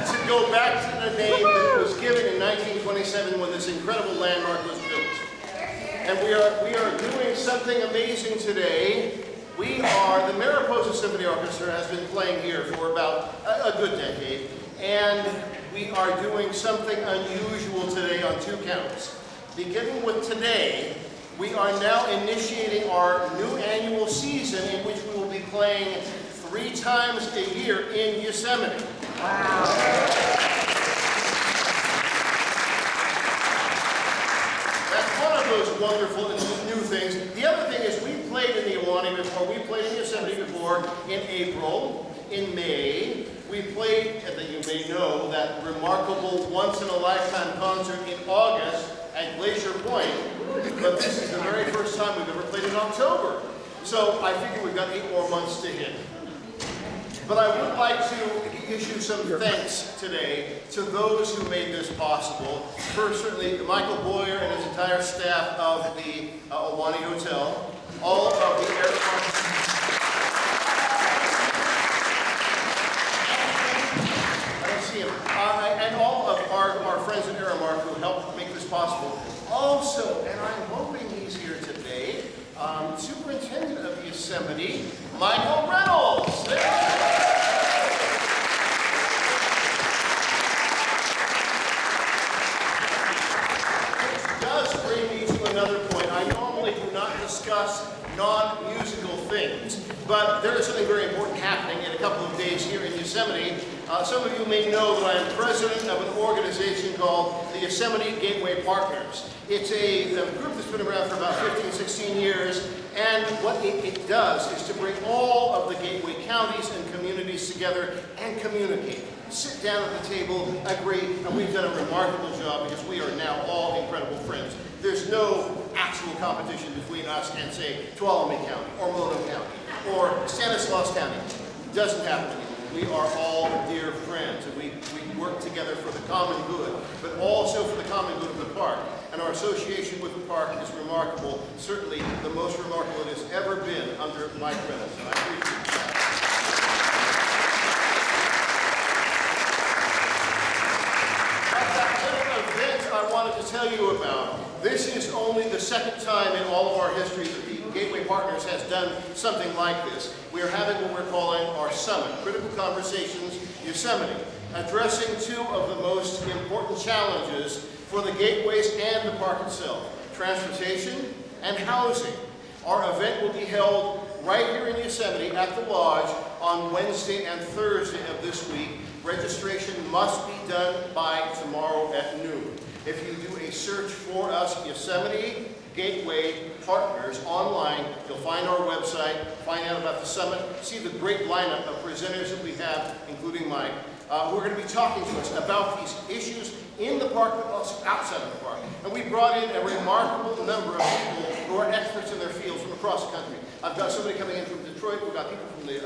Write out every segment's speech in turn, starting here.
to go back to the name that was given in 1927 when this incredible landmark was built. And we are doing something amazing today. The Mariposa Symphony Orchestra has been playing here for about a good decade, and we are doing something unusual today on 2 counts. Beginning with today, we are now initiating our new annual season in which we will be playing 3 times a year in Yosemite. Wow. That's one of those wonderful new things. The other thing is we played in the Ahwahnee before. We played in Yosemite before in April, in May. We played, and you may know, that remarkable once-in-a-lifetime concert in August at Glacier Point. But this is the very first time we've ever played in October. So I figure we've got 8 more months to hit. But I would like to issue some thanks today to those who made this possible. First, certainly, Michael Boyer and his entire staff of the Ahwahnee Hotel, all of the airport. I don't see him. And all of our friends at Aramark who helped make this possible. Also, and I'm hoping he's here today, Superintendent of Yosemite, Michael Reynolds. Which does bring me to another point. I normally do not discuss non-musical things, but there is something very important happening in a couple of days here in Yosemite. Some of you may know that I am president of an organization called the Yosemite Gateway Partners. It's a group that's been around for about 15, 16 years, and what it does is to bring all of the gateway counties and communities together and communicate. Sit down at the table, agree, and we've done a remarkable job because we are now all incredible friends. There's no actual competition between us and, say, Tuolumne County, or Mono County, or Stanislaus County. It doesn't happen anymore. We are all dear friends, and we work together for the common good, but also for the common good of the park. And our association with the park is remarkable, certainly the most remarkable it has ever been under Mike Reynolds, and I appreciate that. I wanted to tell you about. This is only the second time in all of our history that the Gateway Partners has done something like this. We are having what we're calling our summit, Critical Conversations Yosemite, addressing 2 of the most important challenges for the gateways and the park itself, transportation and housing. Our event will be held right here in Yosemite at the Lodge on Wednesday and Thursday of this week. Registration must be done by tomorrow at noon. If you do a search for us, Yosemite Gateway Partners, online, you'll find our website, find out about the summit, see the great lineup of presenters that we have, including Mike, who are going to be talking to us about these issues in the park, but also outside of the park. And we brought in a remarkable number of people who are experts in their fields from across the country. I've got somebody coming in from Detroit. We've got people from the,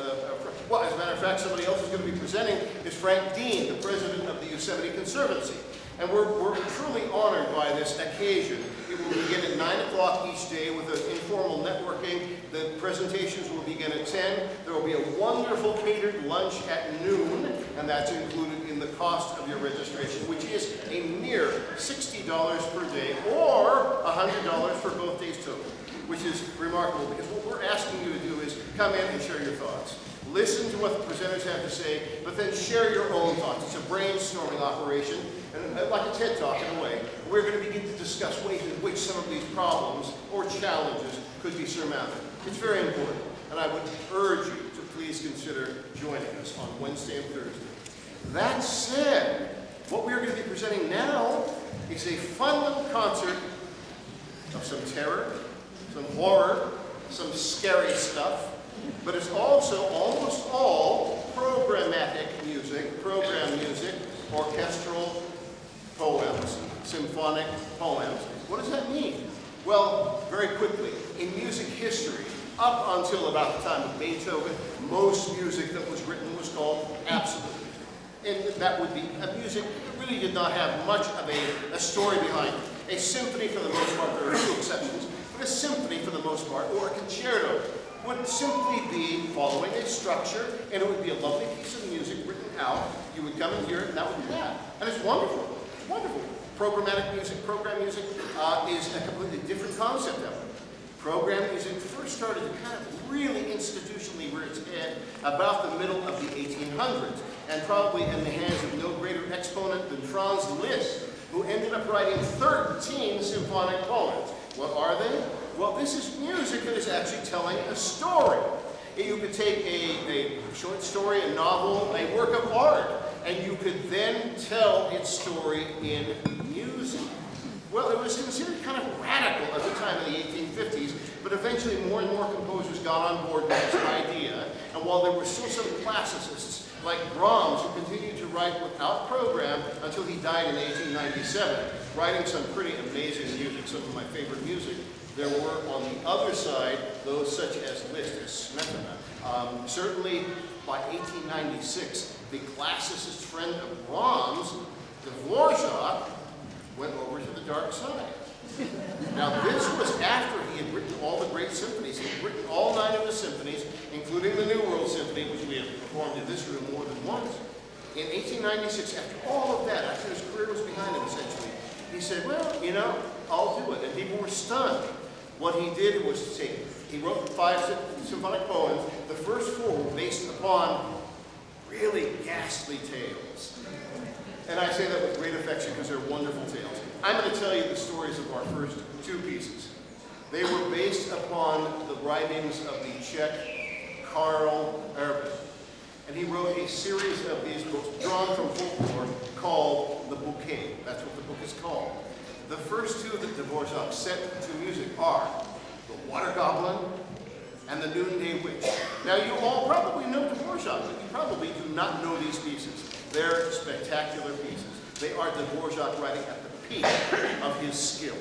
well, as a matter of fact, somebody else who's going to be presenting is Frank Dean, the president of the Yosemite Conservancy. And we're truly honored by this occasion. It will begin at 9 o'clock each day with an informal networking. The presentations will begin at 10. There will be a wonderful catered lunch at noon, and that's included in the cost of your registration, which is a mere $60 per day or $100 for both days total, which is remarkable because what we're asking you to do is come in and share your thoughts. Listen to what the presenters have to say, but then share your own thoughts. It's a brainstorming operation, and like a TED Talk in a way. We're going to begin to discuss ways in which some of these problems or challenges could be surmounted. It's very important, and I would urge you to please consider joining us on Wednesday and Thursday. That said, what we're going to be presenting now is a fun little concert of some terror, some horror, some scary stuff, but it's also almost all programmatic music, program music, orchestral poems, symphonic poems. What does that mean? Well, very quickly, in music history, up until about the time of Beethoven, most music that was written was called absolute music. And that would be a music that really did not have much of a story behind it. A symphony, for the most part, there are a few exceptions, but a symphony, for the most part, or a concerto, would simply be following a structure, and it would be a lovely piece of music written out You would come and hear it, and that would be that. And it's wonderful. It's wonderful. Programmatic music, program music is a completely different concept of it. Program music first started to kind of really institutionally rear its head about the middle of the 1800s, and probably in the hands of no greater exponent than Franz Liszt, who ended up writing 13 symphonic poems. What are they? Well, this is music that is actually telling a story. You could take a short story, a novel, a work of art, and you could then tell its story in music. Well, it was considered kind of radical at the time in the 1850s, but eventually more and more composers got on board with this idea, and while there were still some classicists, like Brahms, who continued to write without program until he died in 1897, writing some pretty amazing music, some of my favorite music, there were on the other side those such as Liszt, as Smetana. Certainly by 1896, the classicist friend of Brahms, Dvorak, went over to the dark side. Now this was after he had written all the great symphonies. He had written all 9 of the symphonies, including the New World Symphony, which we have performed in this room more than once. In 1896, after all of that, after his career was behind him essentially, he said, well, you know, I'll do it. And people were stunned. What he did was to take, he wrote 5 symphonic poems. The first 4 were based upon really ghastly tales. And I say that with great affection because they're wonderful tales. I'm going to tell you the stories of our first 2 pieces. They were based upon the writings of the Czech Karl Erben. And he wrote a series of these books drawn from folklore called The Bouquet. That's what the book is called. The first 2 that Dvorak set to music are The Water Goblin and The Noonday Witch. Now you all probably know Dvorak, but you probably do not know these pieces. They're spectacular pieces. They are Dvorak writing at the peak of his skill.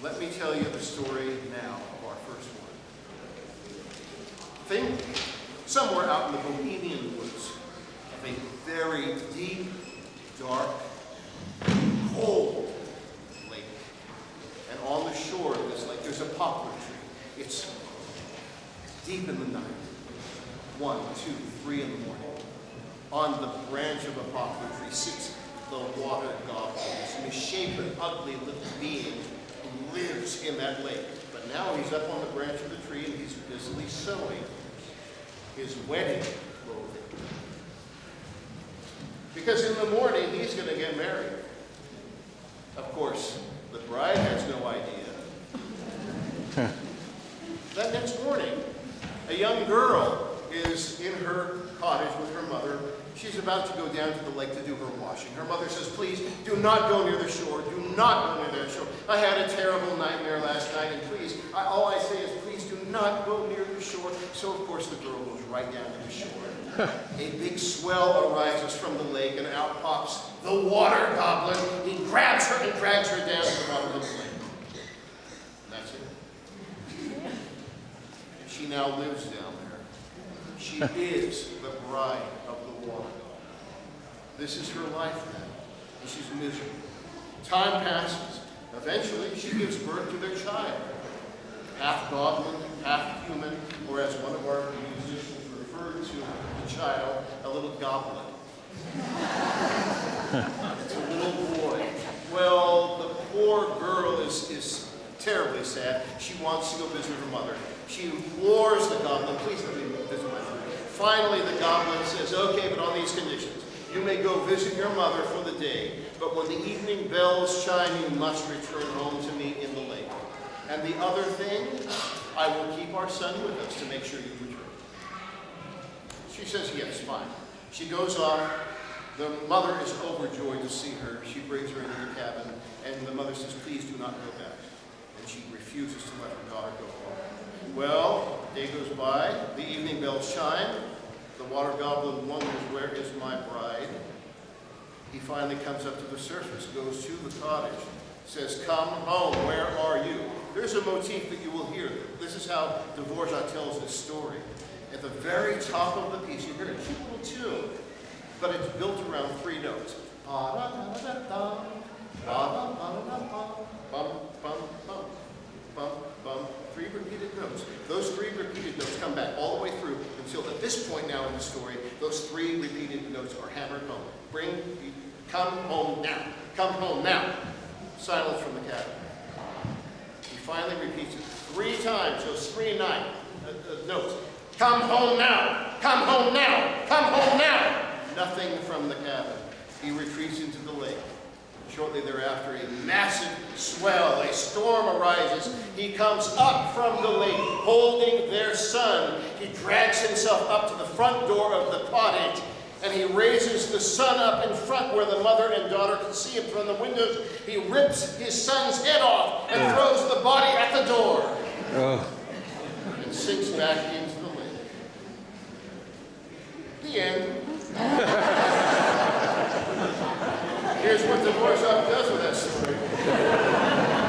Let me tell you the story now of our first one. Think somewhere out in the Bohemian woods of a very deep, dark, cold lake. And on the shore of this lake, there's a poplar tree. It's deep in the night. 1, 2, 3 in the morning. On the branch of a poplar tree sits the water goblin, this misshapen, ugly little being who lives in that lake. But now he's up on the branch of the tree and he's busily sewing his wedding clothing. Because in the morning he's going to get married. Of course, the bride has no idea. That next morning, a young girl is in her cottage with her mother. She's about to go down to the lake to do her washing. Her mother says, please do not go near the shore. Do not go near the shore. I had a terrible nightmare last night, and please, all I say is please do not go near the shore. So, of course, the girl goes right down to the shore. A big swell arises from the lake, and out pops the water goblin. He grabs her and drags her down to the bottom of the lake. And that's it. She now lives down there. She is the bride of the water god. This is her life now, and she's miserable. Time passes. Eventually, she gives birth to their child. Half goblin, half human, or as one of our musicians referred to the child, a little goblin. It's a little boy. Well, the poor girl is terribly sad. She wants to go visit her mother. She implores the goblin, please let me visit my mother. Finally, the goblin says, okay, but on these conditions. You may go visit your mother for the day, but when the evening bells chime, you must return home to me in the lake. And the other thing, I will keep our son with us to make sure you return. She says, yes, fine. She goes off. The mother is overjoyed to see her. She brings her into the cabin, and the mother says, please do not go back. And she refuses to let her daughter go home. Well, day goes by, the evening bells chime. The water goblin wonders, where is my bride? He finally comes up to the surface, goes to the cottage, says, come home, where are you? There's a motif that you will hear. This is how Dvorak tells this story. At the very top of the piece, you hear a cute little tune, but it's built around 3 notes. Bum, bum, 3 repeated notes. Those 3 repeated notes come back all the way through. until at this point now in the story, those 3 repeated notes are hammered home. Come home now. Come home now. Silence from the cabin. He finally repeats it 3 times, those 3 and 9 notes. Come home now. Come home now. Come home now. Nothing from the cabin. He retreats into the lake. Shortly thereafter, a massive swell, a storm arises. He comes up from the lake, holding their son. He drags himself up to the front door of the cottage, and he raises the son up in front where the mother and daughter can see him from the windows. He rips his son's head off and throws the body at the door. And sinks back into the lake. The end. Here's what the voice-off does with that story.